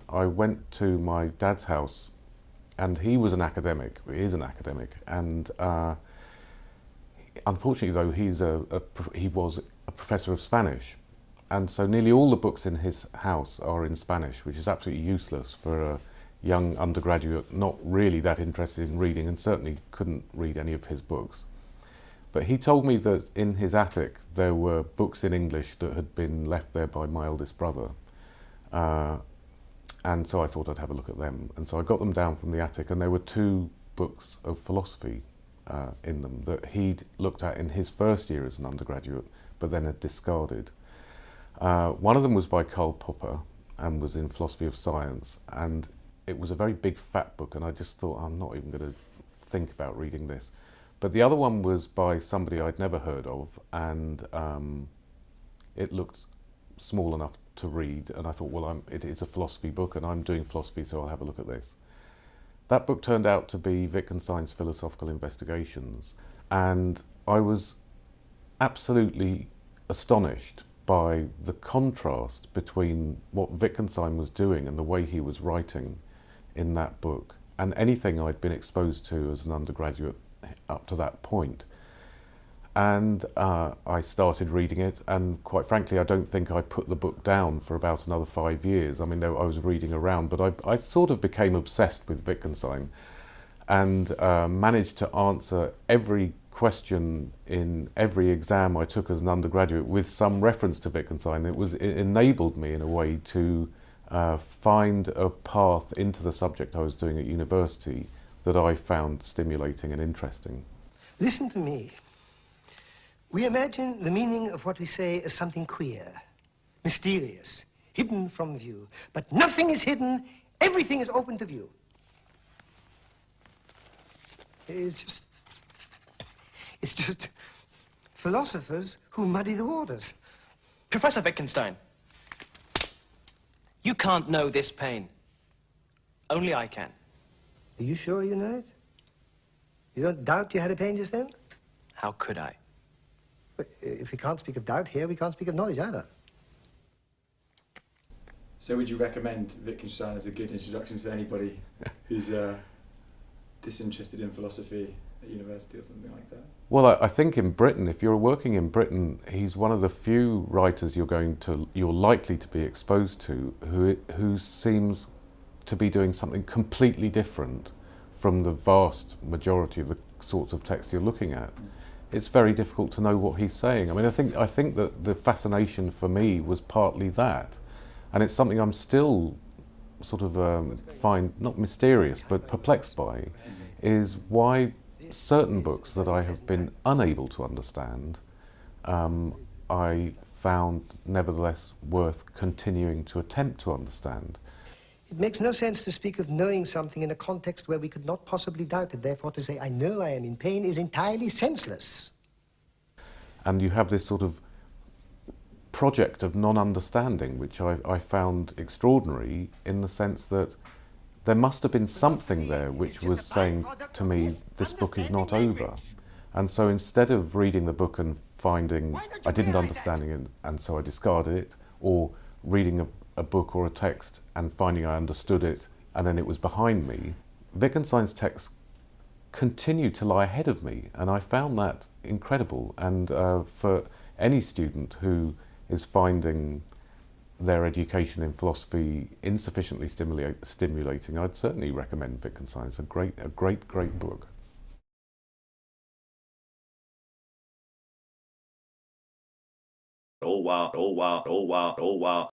I went to my dad's house, and he was an academic, he is an academic, and unfortunately though he was a professor of Spanish, and so nearly all the books in his house are in Spanish, which is absolutely useless for a young undergraduate not really that interested in reading, and certainly couldn't read any of his books. But he told me that in his attic there were books in English that had been left there by my eldest brother. And so I thought I'd have a look at them. And so I got them down from the attic, and there were two books of philosophy in them that he'd looked at in his first year as an undergraduate, but then had discarded. One of them was by Karl Popper and was in philosophy of science. And it was a very big fat book, and I just thought, I'm not even going to think about reading this. But the other one was by somebody I'd never heard of, and it looked small enough to read, and I thought, well, it is a philosophy book, and I'm doing philosophy, so I'll have a look at this. That book turned out to be Wittgenstein's Philosophical Investigations, and I was absolutely astonished by the contrast between what Wittgenstein was doing and the way he was writing in that book, and anything I'd been exposed to as an undergraduate up to that point. And I started reading it, and quite frankly, I don't think I put the book down for about another 5 years. I mean, I was reading around, but I sort of became obsessed with Wittgenstein, and managed to answer every question in every exam I took as an undergraduate with some reference to Wittgenstein. It enabled me in a way to find a path into the subject I was doing at university that I found stimulating and interesting. Listen to me. We imagine the meaning of what we say as something queer, mysterious, hidden from view. But nothing is hidden, everything is open to view. It's just philosophers who muddy the waters. Professor Wittgenstein, you can't know this pain. Only I can. Are you sure you know it? You don't doubt you had a pain just then? How could I? But if we can't speak of doubt here, we can't speak of knowledge either. So would you recommend Wittgenstein as a good introduction to anybody who's disinterested in philosophy at university or something like that? Well, I think in Britain, if you're working in Britain, he's one of the few writers you're likely to be exposed to who seems to be doing something completely different from the vast majority of the sorts of texts you're looking at. It's very difficult to know what he's saying. I mean, I think that the fascination for me was partly that, and it's something I'm still sort of find not mysterious but perplexed by, is why certain books that I have been unable to understand, I found nevertheless worth continuing to attempt to understand. It makes no sense to speak of knowing something in a context where we could not possibly doubt it. Therefore, to say, I know I am in pain is entirely senseless. And you have this sort of project of non-understanding, which I found extraordinary in the sense that there must have been something there which was saying to me, this book is not over. And so instead of reading the book and finding I didn't understand it and so I discarded it, or reading a book or a text and finding I understood it and then it was behind me, Wittgenstein's texts continued to lie ahead of me, and I found that incredible. And for any student who is finding their education in philosophy insufficiently stimulating, I'd certainly recommend Wittgenstein. It's a great book. Oh wow, oh wow, oh wow, oh wow.